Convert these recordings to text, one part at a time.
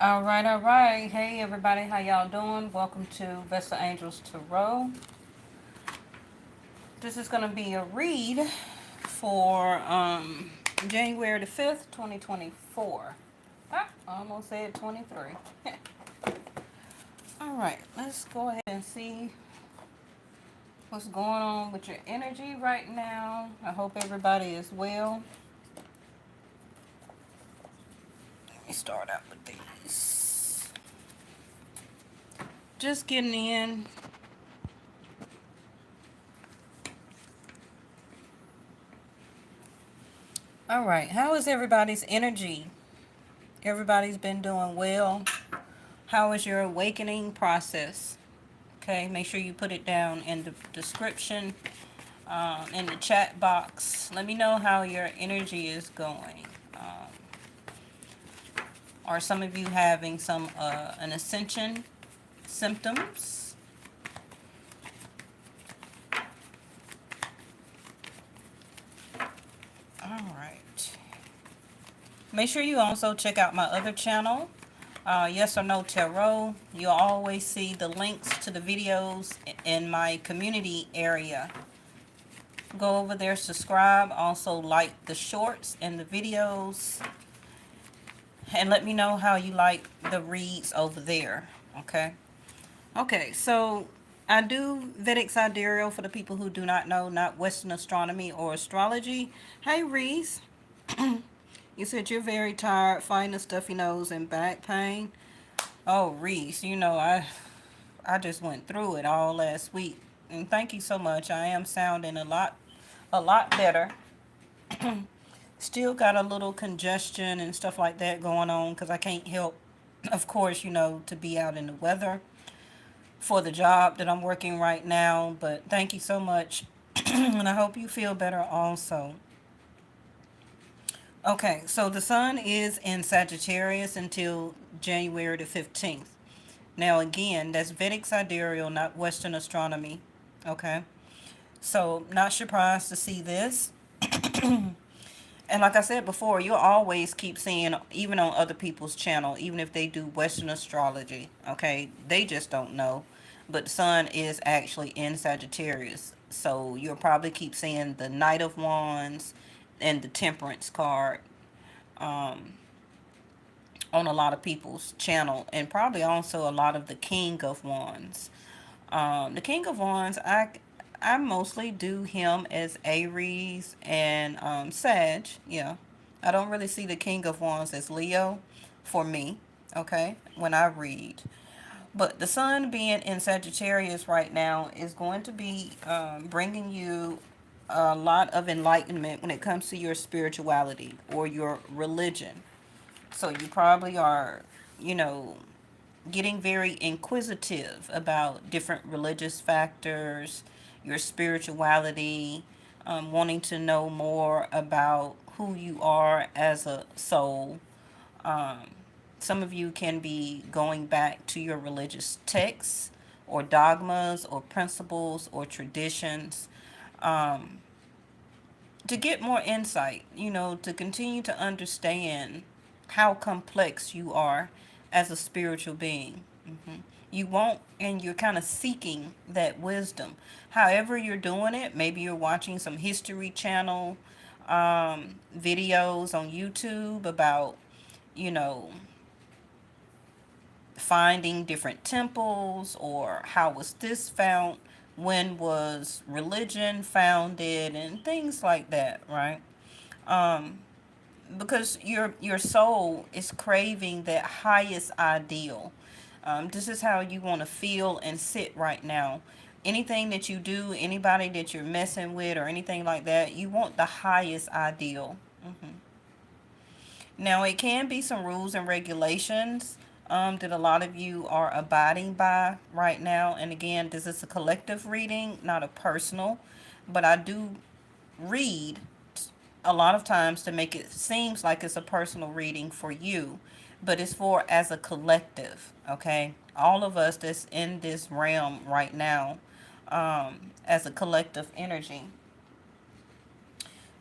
All right. Hey, everybody, how y'all doing? Welcome to Vesta Angels Tarot. This is going to be a read for January the 5th, 2024. I almost said 23. All right, let's go ahead and see what's going on with your energy right now. I hope everybody is well. Let me start out with these. Just getting in. All right, how is everybody's energy? Everybody's been doing well. How is your awakening process? Okay, make sure you put it down in the description, in the chat box. Let me know how your energy is going. Are some of you having some an ascension symptoms? All right. Make sure you also check out my other channel, Yes or No Tarot. You'll always see the links to the videos in my community area. Go over there, subscribe, also like the shorts and the videos, and let me know how you like the reads over there. Okay, so I do Vedic Sidereal for the people who do not know, not Western astronomy or astrology. Hey, Reese. You said you're very tired, fighting a stuffy nose and back pain. Oh, Reese, I just went through it all last week. And thank you so much. I am sounding a lot better. Still got a little congestion and stuff like that going on because I can't help, of course, to be out in the weather for the job that I'm working right now. But thank you so much. And I hope you feel better also. Okay, so the sun is in Sagittarius until January the 15th. Now, again, that's Vedic Sidereal, not Western astronomy. Okay, so not surprised to see this. And like I said before, you'll always keep seeing, even on other people's channel, even if they do Western astrology, okay, they just don't know. But the sun is actually in Sagittarius. So you'll probably keep seeing the Knight of Wands and the Temperance card um, on a lot of people's channel. And probably also a lot of the King of Wands. The King of Wands, I mostly do him as Aries and Sag. Yeah, I don't really see the King of Wands as Leo for me. Okay, when I read, but the sun being in Sagittarius right now is going to be bringing you a lot of enlightenment when it comes to your spirituality or your religion. So you probably are, you know, getting very inquisitive about different religious factors, your spirituality, wanting to know more about who you are as a soul. Um, some of you can be going back to your religious texts or dogmas or principles or traditions um, to get more insight, to continue to understand how complex you are as a spiritual being. You won't, and you're kind of seeking that wisdom. However, you're doing it, maybe you're watching some History Channel videos on YouTube about, you know, finding different temples or how was this found, when was religion founded, and things like that, right? Um, because your soul is craving that highest ideal. This is how you want to feel and sit right now. Anything that you do, anybody that you're messing with, or anything like that, you want the highest ideal. Now, it can be some rules and regulations that a lot of you are abiding by right now. And again, this is a collective reading, not a personal. But I do read a lot of times to make it seems like it's a personal reading for you, but it's for as a collective. Okay, all of us that's in this realm right now, as a collective energy.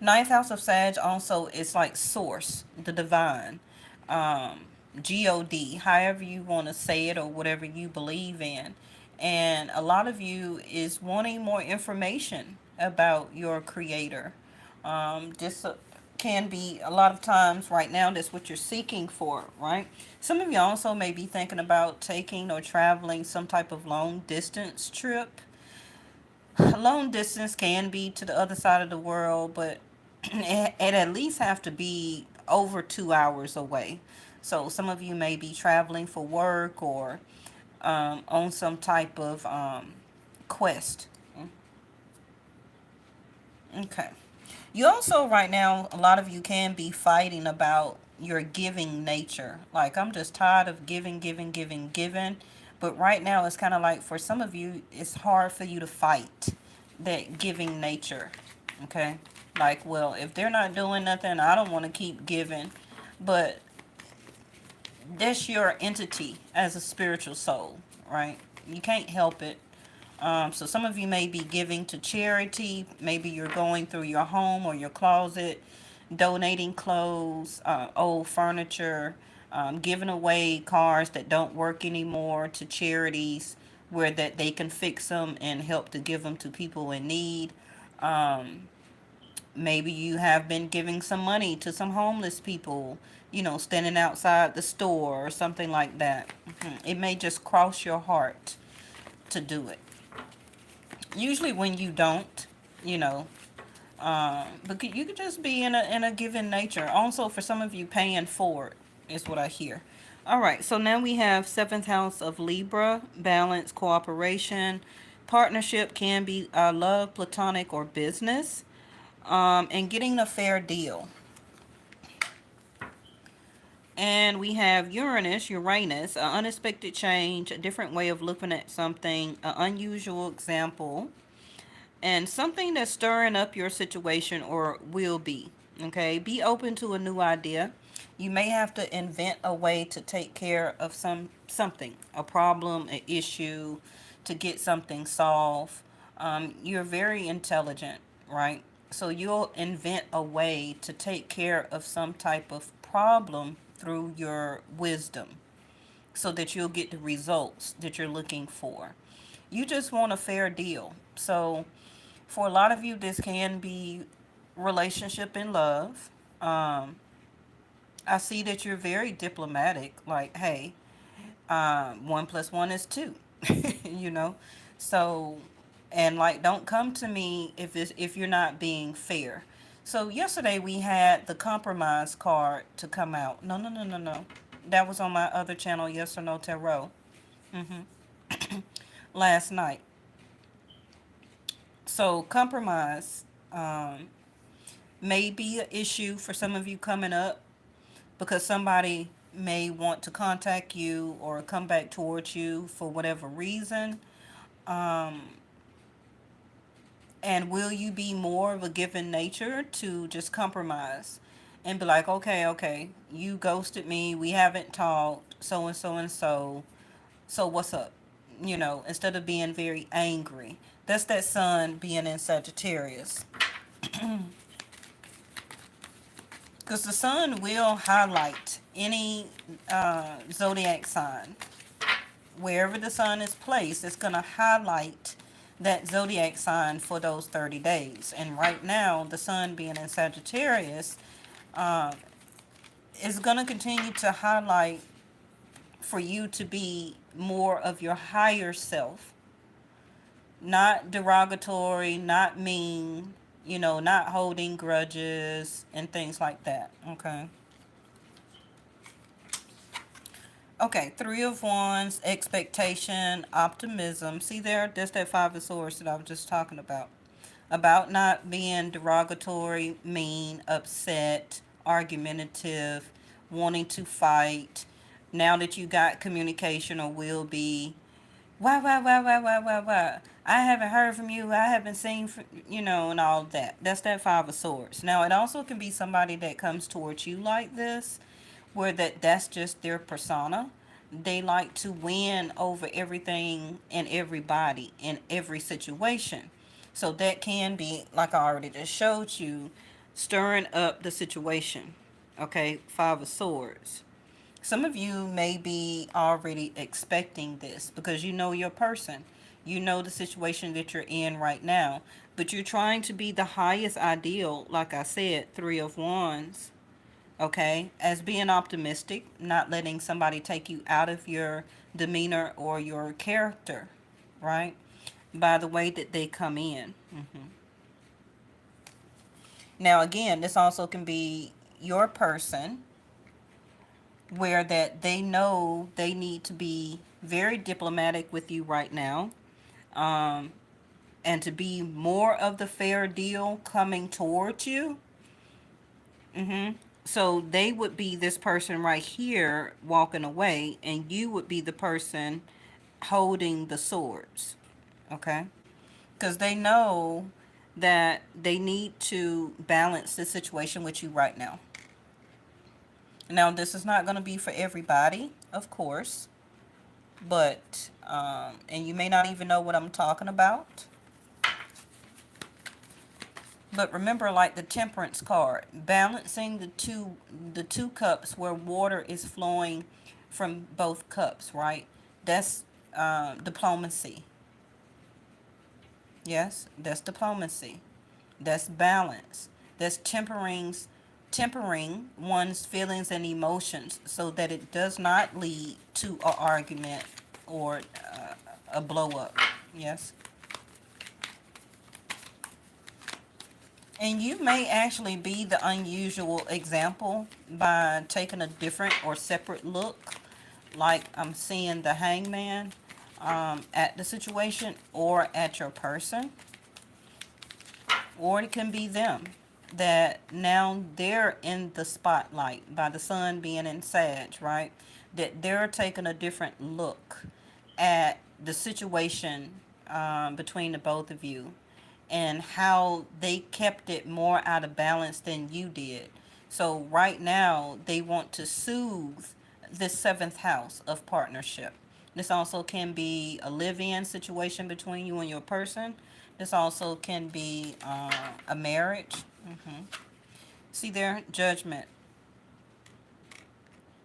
Ninth house of Sag also is like source, the divine. God, however you want to say it or whatever you believe in. And a lot of you is wanting more information about your creator. This can be a lot of times right now that's what you're seeking for, right? Some of you also may be thinking about taking or traveling some type of long distance trip. Long distance can be to the other side of the world, but it at least have to be over 2 hours away. So some of you may be traveling for work or on some type of quest. Okay. You also, right now, a lot of you can be fighting about your giving nature. Like, I'm just tired of giving, giving, giving, giving. But right now, it's kind of like for some of you, it's hard for you to fight that giving nature. Okay. Like, well, if they're not doing nothing, I don't want to keep giving. But that's your entity as a spiritual soul, right? You can't help it. So some of you may be giving to charity. Maybe you're going through your home or your closet, donating clothes, old furniture, giving away cars that don't work anymore to charities where that they can fix them and help to give them to people in need. Um, Maybe you have been giving some money to some homeless people, standing outside the store or something like that. It may just cross your heart to do it. Usually when you don't, you know, but you could just be in a given nature. Also, for some of you, paying forward is what I hear. All right, so now we have seventh house of Libra, balance, cooperation, partnership can be love, platonic, or business, and getting a fair deal. And we have Uranus, an unexpected change, a different way of looking at something, an unusual example, and something that's stirring up your situation or will be. Okay, be open to a new idea. You may have to invent a way to take care of something, a problem, an issue, to get something solved. You're very intelligent, right? So you'll invent a way to take care of some type of problem through your wisdom so that you'll get the results that you're looking for. You just want a fair deal. So for a lot of you, this can be relationship and love. I see that you're very diplomatic. Like, hey, 1 plus 1 is 2. you know, so and like, don't come to me if you're not being fair. So yesterday we had the compromise card to come out. No, no, no, no, no. That was on my other channel, Yes or No Tarot. Last night. So compromise may be an issue for some of you coming up because somebody may want to contact you or come back towards you for whatever reason. Um, and will you be more of a given nature to just compromise and be like, okay, okay, you ghosted me, we haven't talked, so and so and so, so what's up? Instead of being very angry. That's that sun being in Sagittarius. Because the sun will highlight any zodiac sign. Wherever the sun is placed, it's going to highlight that zodiac sign for those 30 days. And right now, the sun being in Sagittarius uh, is going to continue to highlight for you to be more of your higher self. Not derogatory, not mean, not holding grudges and things like that. Okay. Okay, Three of Wands, expectation, optimism. See there, that's that Five of Swords that I was just talking about. About not being derogatory, mean, upset, argumentative, wanting to fight. Now that you got communication or will be, why? I haven't heard from you. I haven't seen, and all that. That's that Five of Swords. Now, it also can be somebody that comes towards you like this, where that's just their persona. They like to win over everything and everybody in every situation. So that can be, like I already just showed you, stirring up the situation. Okay, Five of Swords. Some of you may be already expecting this because you know your person. You know the situation that you're in right now. But you're trying to be the highest ideal, like I said, Three of Wands, okay? As being optimistic, not letting somebody take you out of your demeanor or your character, right? By the way that they come in. Now, again, this also can be your person where that they know they need to be very diplomatic with you right now, um, and to be more of the fair deal coming towards you. So they would be this person right here walking away, and you would be the person holding the swords, okay? Because they know that they need to balance the situation with you right now. Now, this is not going to be for everybody, of course, but, and you may not even know what I'm talking about. But remember, like the Temperance card, balancing the two cups where water is flowing from both cups, right? That's diplomacy. Yes, that's diplomacy. That's balance. That's tempering one's feelings and emotions so that it does not lead to an argument or a blow up. Yes. And you may actually be the unusual example by taking a different or separate look, like I'm seeing the hangman, at the situation or at your person. Or it can be them that now they're in the spotlight by the sun being in Sag, right? That they're taking a different look at the situation, between the both of you, and how they kept it more out of balance than you did. So right now they want to soothe the seventh house of partnership. This also can be a live-in situation between you and your person. This also can be a marriage. See there, judgment.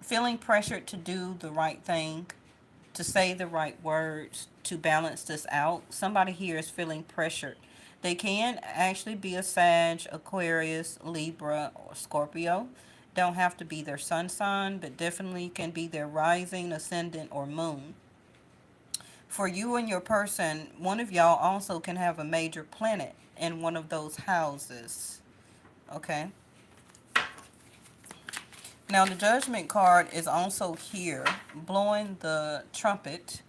Feeling pressured to do the right thing, to say the right words, to balance this out. Somebody here is feeling pressured. They can actually be a Sag, Aquarius, Libra, or Scorpio. Don't have to be their sun sign, but definitely can be their rising, ascendant, or moon. For you and your person, one of y'all also can have a major planet in one of those houses. Okay? Now, the Judgment card is also here, blowing the trumpet,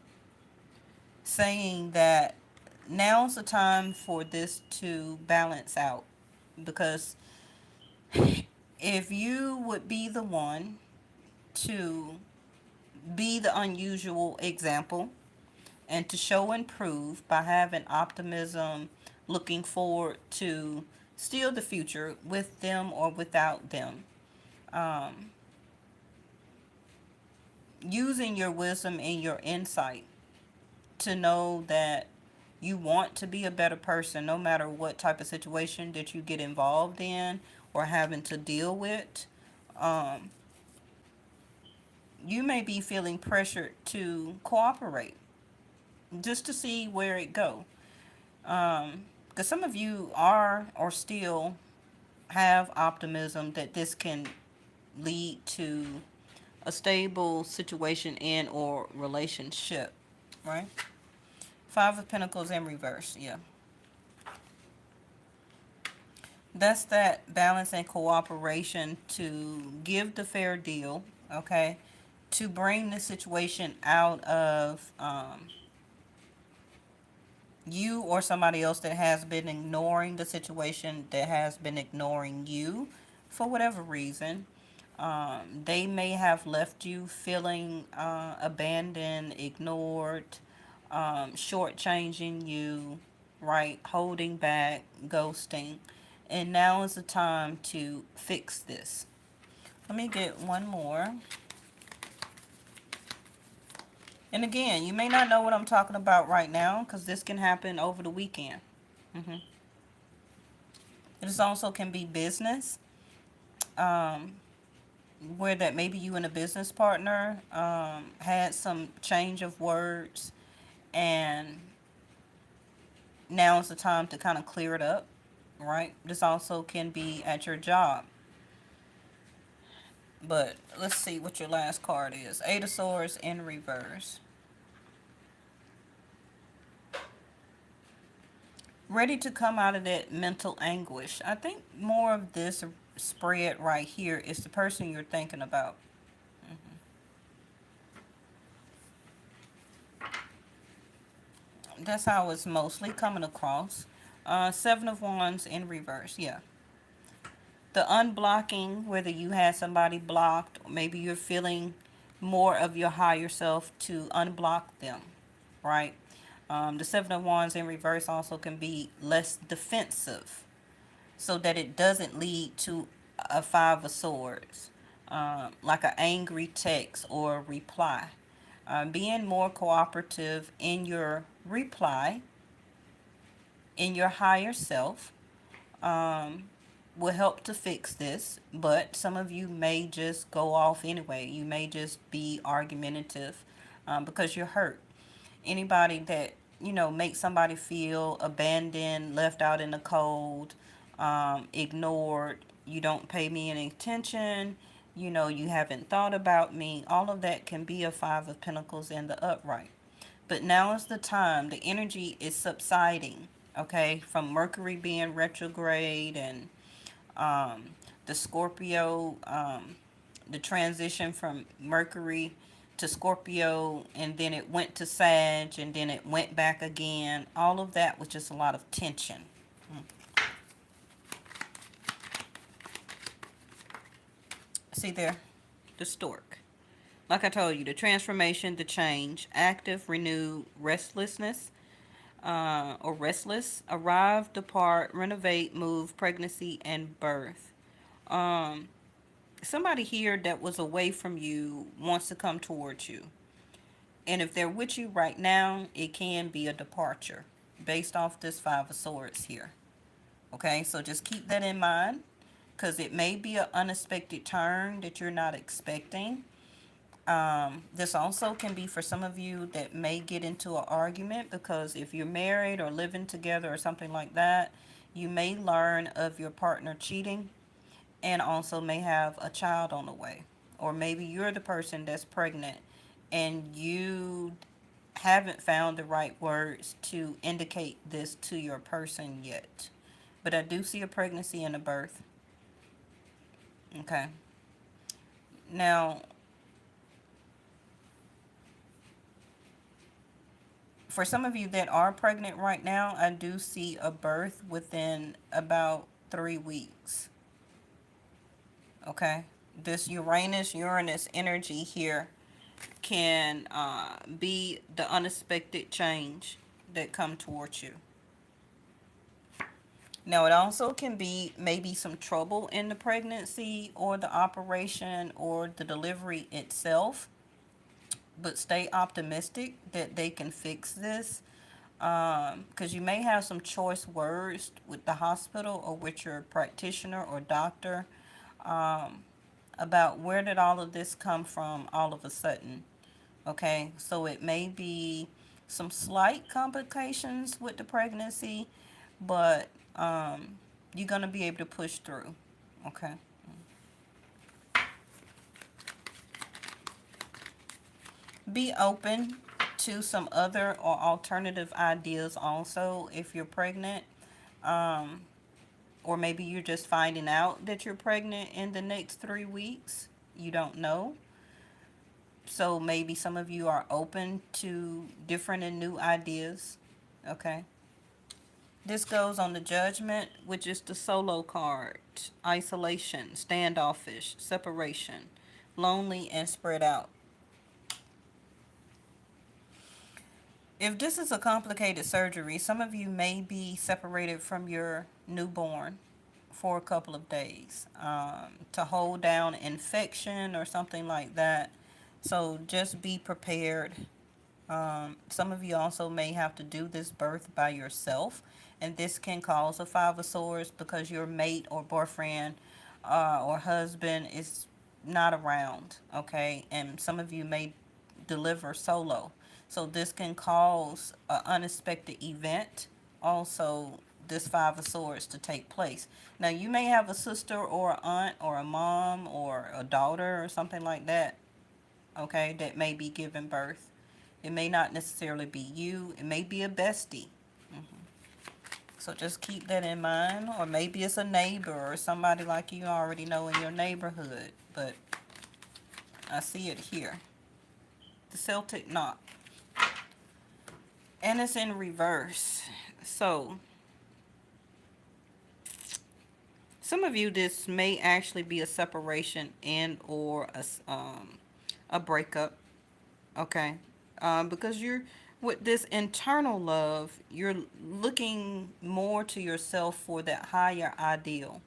saying that now's the time for this to balance out. Because if you would be the one to be the unusual example and to show and prove by having optimism, looking forward to still the future with them or without them, using your wisdom and your insight to know that you want to be a better person no matter what type of situation that you get involved in or having to deal with. You may be feeling pressured to cooperate just to see where it go. Because some of you are or still have optimism that this can lead to a stable situation and or relationship, right? Five of Pentacles in reverse, yeah. That's that balance and cooperation to give the fair deal, okay? To bring the situation out of you or somebody else that has been ignoring the situation, that has been ignoring you for whatever reason. They may have left you feeling abandoned, ignored, shortchanging you, right? Holding back, ghosting. And now is the time to fix this. Let me get one more. And again, you may not know what I'm talking about right now because this can happen over the weekend. This also can be business. where that maybe you and a business partner had some change of words, and now is the time to kind of clear it up, right? This also can be at your job. But let's see what your last card is. Eight of Swords in reverse. Ready to come out of that mental anguish. I think more of this spread right here is the person you're thinking about. That's how it's mostly coming across. Seven of Wands in reverse. Yeah. The unblocking, whether you had somebody blocked, or maybe you're feeling more of your higher self to unblock them, right? The Seven of Wands in reverse also can be less defensive, so that it doesn't lead to a Five of Swords, like an angry text or reply. Being more cooperative in your reply, in your higher self, um, will help to fix this. But some of you may just go off anyway. You may just be argumentative because you're hurt. Anybody that, makes somebody feel abandoned, left out in the cold, ignored, you don't pay me any attention, you haven't thought about me, all of that can be a Five of Pentacles in the upright. But now is the time. The energy is subsiding, okay, from Mercury being retrograde, and the Scorpio, the transition from Mercury to Scorpio, and then it went to Sag, and then it went back again. All of that was just a lot of tension. See there? The stork. Like I told you, the transformation, the change, active, renewed, restlessness, or restless, arrive, depart, renovate, move, pregnancy, and birth. Um, Somebody here that was away from you wants to come towards you. And if they're with you right now, it can be a departure based off this Five of Swords here. Okay, so just keep that in mind, because it may be an unexpected turn that you're not expecting. This also can be for some of you that may get into an argument, because if you're married or living together or something like that, you may learn of your partner cheating, and also may have a child on the way. Or maybe you're the person that's pregnant and you haven't found the right words to indicate this to your person yet. But I do see a pregnancy and a birth. Okay. Now, for some of you that are pregnant right now, I do see a birth within about 3 weeks. Okay. This Uranus energy here can be the unexpected change that come towards you. Now, it also can be maybe some trouble in the pregnancy or the operation or the delivery itself, but stay optimistic that they can fix this, because you may have some choice words with the hospital or with your practitioner or doctor, about where did all of this come from all of a sudden. Okay, so it may be some slight complications with the pregnancy, but you're going to be able to push through. Okay. Be open to some other or alternative ideas also if you're pregnant. Or maybe you're just finding out that you're pregnant in the next 3 weeks. You don't know. So maybe some of you are open to different and new ideas. Okay. This goes on the Judgment, which is the solo card. Isolation, standoffish, separation, lonely, and spread out. If this is a complicated surgery, some of you may be separated from your newborn for a couple of days, to hold down infection or something like that. So just be prepared. Some of you also may have to do this birth by yourself, and this can cause a Five of Swords because your mate or boyfriend or husband is not around, okay? And some of you may deliver solo. So this can cause an unexpected event. Also, this Five of Swords to take place. Now, you may have a sister or an aunt or a mom or a daughter or something like that, okay, that may be giving birth. It may not necessarily be you. It may be a bestie. So just keep that in mind. Or maybe it's a neighbor or somebody like you already know in your neighborhood. But I see it here. The Celtic knot. And it's in reverse. So some of you, this may actually be a separation and or a breakup. Okay. Because you're with this internal love, you're looking more to yourself for that higher ideal.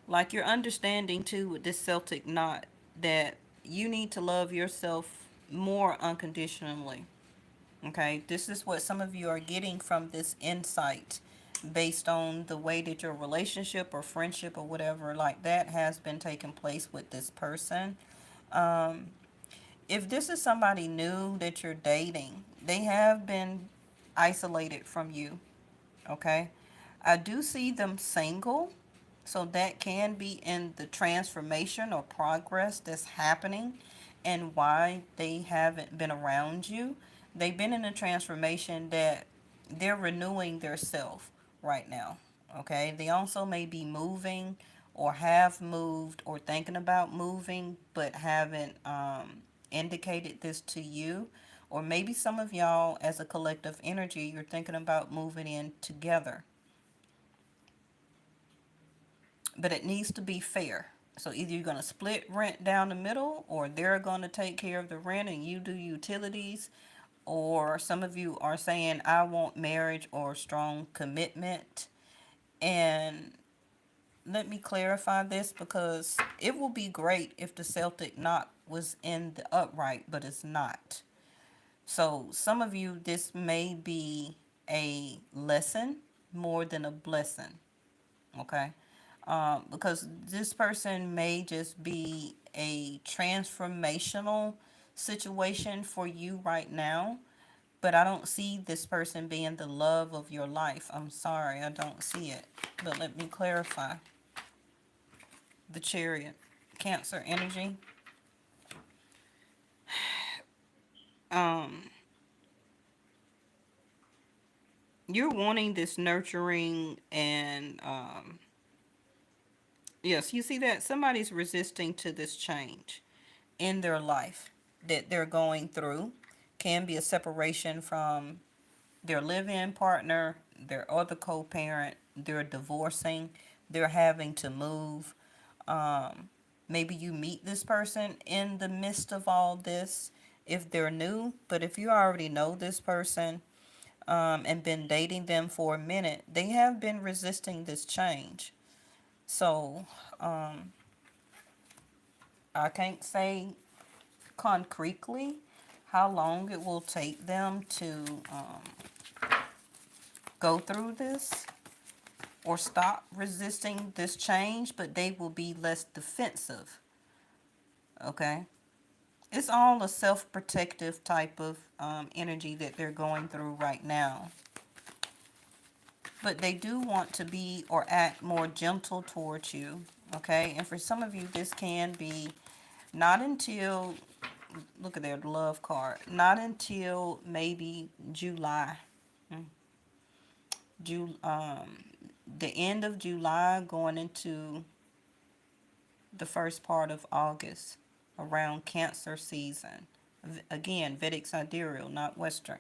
Like you're understanding too with this Celtic knot that you need to love yourself more unconditionally. Okay, this is what some of you are getting from this insight based on the way that your relationship or friendship or whatever like that has been taking place with this person. Um, if this is somebody new that you're dating, they have been isolated from you. Okay, I do see them single, so that can be in the transformation or progress that's happening and why they haven't been around you. They've been in a transformation that they're renewing their self right now. Okay, they also may be moving or have moved or thinking about moving but haven't indicated this to you. Or maybe some of y'all, as a collective energy, you're thinking about moving in together, but it needs to be fair. So either you're going to split rent down the middle, or they're going to take care of the rent and you do utilities. Or some of you are saying, I want marriage or strong commitment. And let me clarify this, because it will be great if the Celtic knot was in the upright, but it's not. So some of you, this may be a lesson more than a blessing. Okay, because this person may just be a transformational situation for you right now, but I don't see this person being the love of your life. I'm sorry, I don't see it. But let me clarify. The Chariot, Cancer energy. Um, you're wanting this nurturing and yes, you see that somebody's resisting to this change in their life that they're going through. Can be a separation from their live-in partner, their other co-parent, they're divorcing, they're having to move. Maybe you meet this person in the midst of all this if they're new, but if you already know this person and been dating them for a minute, they have been resisting this change. So I can't say concretely how long it will take them to go through this or stop resisting this change, but they will be less defensive. Okay? It's all a self-protective type of energy that they're going through right now. But they do want to be or act more gentle towards you. Okay? And for some of you, this can be not until, look at their love card, not until maybe July. The end of July going into the first part of August, around Cancer season. Again, Vedic sidereal, not Western.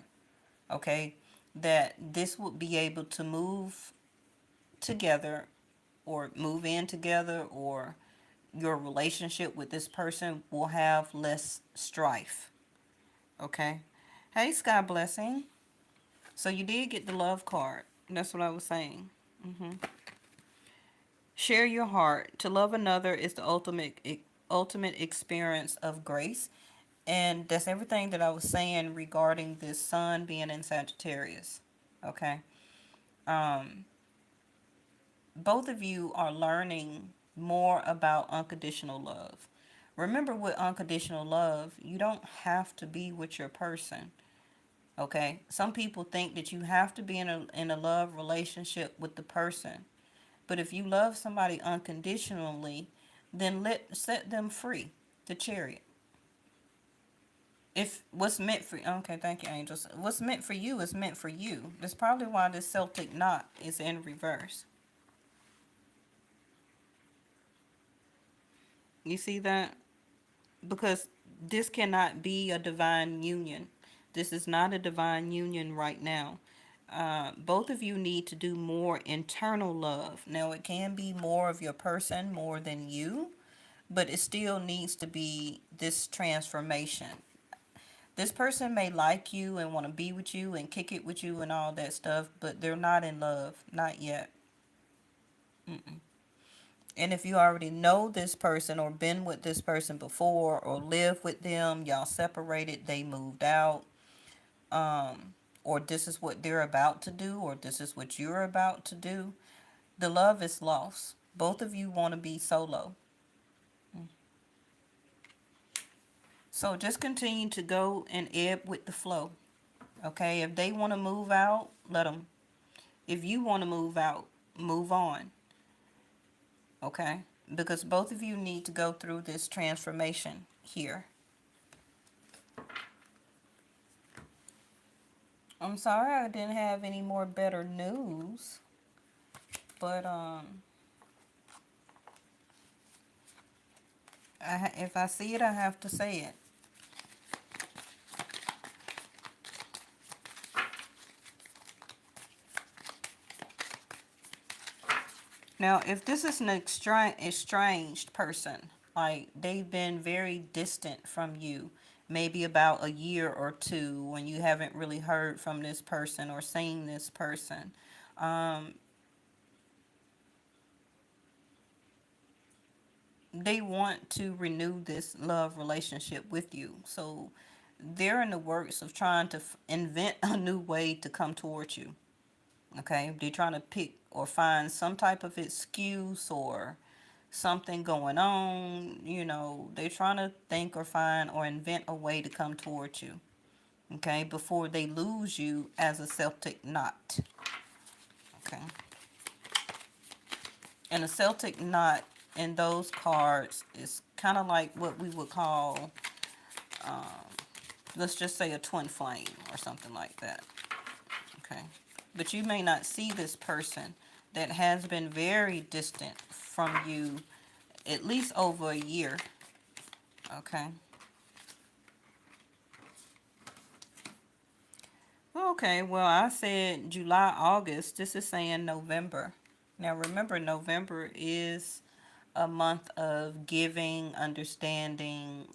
Okay, that this would be able to move together or move in together, or your relationship with this person will have less strife. Okay. Hey, Sky Blessing. So you did get the love card. That's what I was saying. Share your heart. To love another is the ultimate experience of grace. And that's everything that I was saying regarding this sun being in Sagittarius. Okay. Um, both of you are learning more about unconditional love. Remember, with unconditional love, you don't have to be with your person. Okay? Some people think that you have to be in a love relationship with the person. But if you love somebody unconditionally, then set them free. The chariot. If what's meant for, okay, thank you, angels. What's meant for you is meant for you. That's probably why this Celtic knot is in reverse. You see that? Because this cannot be a divine union. This is not a divine union right now. Both of you need to do more internal love. Now, it can be more of your person, more than you, but it still needs to be this transformation. This person may like you and want to be with you and kick it with you and all that stuff, but they're not in love. Not yet. Mm-mm. And if you already know this person or been with this person before or live with them, y'all separated, they moved out, or this is what they're about to do, or this is what you're about to do, the love is lost. Both of you want to be solo. So just continue to go and ebb with the flow. Okay, if they want to move out, let them. If you want to move out, move on. Okay, because both of you need to go through this transformation here. I'm sorry I didn't have any more better news, but if I see it, I have to say it. Now, if this is an estranged person, like they've been very distant from you, maybe about a year or two, when you haven't really heard from this person or seen this person, they want to renew this love relationship with you. So they're in the works of trying to invent a new way to come towards you. Okay, they're trying to pick or find some type of excuse or something going on. They're trying to think or find or invent a way to come towards you. Okay, before they lose you as a Celtic knot. Okay, and a Celtic knot in those cards is kind of like what we would call, let's just say, a twin flame or something like that. Okay, but you may not see this person that has been very distant from you at least over a year. Okay. Okay, well, I said July, August. This is saying November. Now, remember, November is a month of giving, understanding,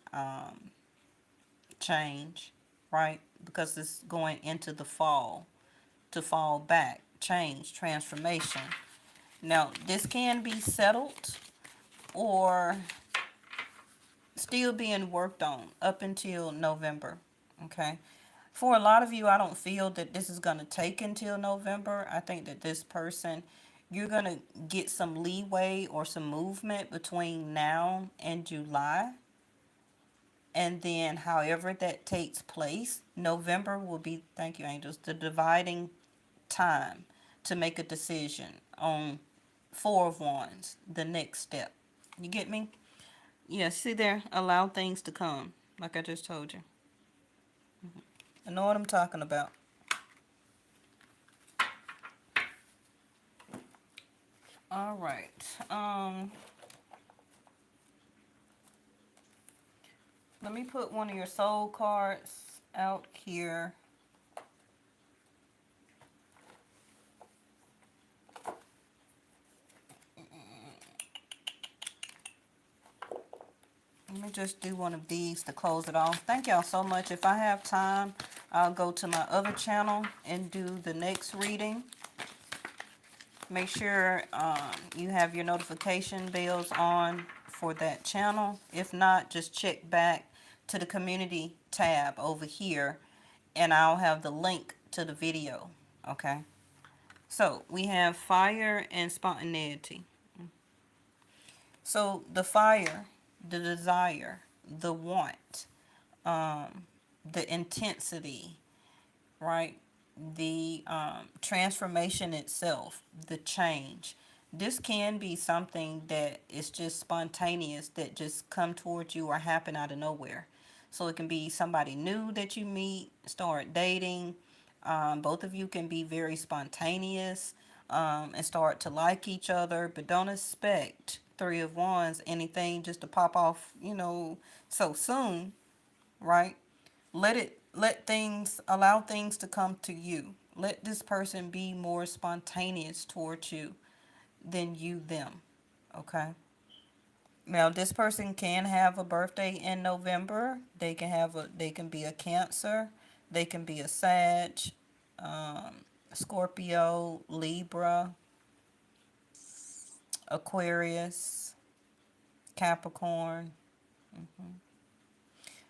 change, right? Because it's going into the fall, to fall back, change, transformation. Now, this can be settled or still being worked on up until November, okay? For a lot of you, I don't feel that this is going to take until November. I think that this person, you're going to get some leeway or some movement between now and July. And then, however that takes place, November will be, thank you, angels, the dividing time to make a decision on Four of Wands, the next step. You get me? Yeah, see there, allow things to come, like I just told you. I know what I'm talking about. All right. Let me put one of your soul cards out here. Let me just do one of these to close it off. Thank y'all so much. If I have time, I'll go to my other channel and do the next reading. Make sure you have your notification bells on for that channel. If not, just check back to the community tab over here and I'll have the link to the video. Okay, so we have fire and spontaneity. So the fire, the desire, the want, the intensity, right? The transformation itself, the change. This can be something that is just spontaneous, that just come towards you or happen out of nowhere. So it can be somebody new that you meet, start dating. Both of you can be very spontaneous, and start to like each other, but don't expect Three of Wands anything just to pop off, so soon, right? Allow things to come to you. Let this person be more spontaneous towards you than you them. Okay. Now this person can have a birthday in November. They can be a Cancer, they can be a Sag, Scorpio, Libra, Aquarius, Capricorn.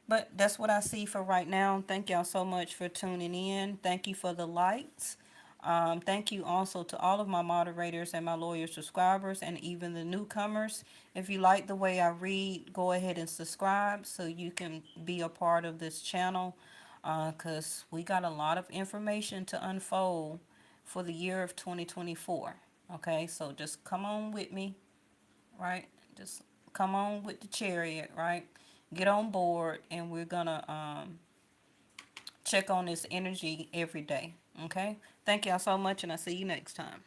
But that's what I see for right now. Thank y'all so much for tuning in. Thank you for the likes. Thank you also to all of my moderators and my loyal subscribers and even the newcomers. If you like the way I read, go ahead and subscribe so you can be a part of this channel, because we got a lot of information to unfold for the year of 2024. Okay, so just come on with me, right? Just come on with the chariot, right? Get on board, and we're gonna check on this energy every day. Okay? Thank y'all so much, and I'll see you next time.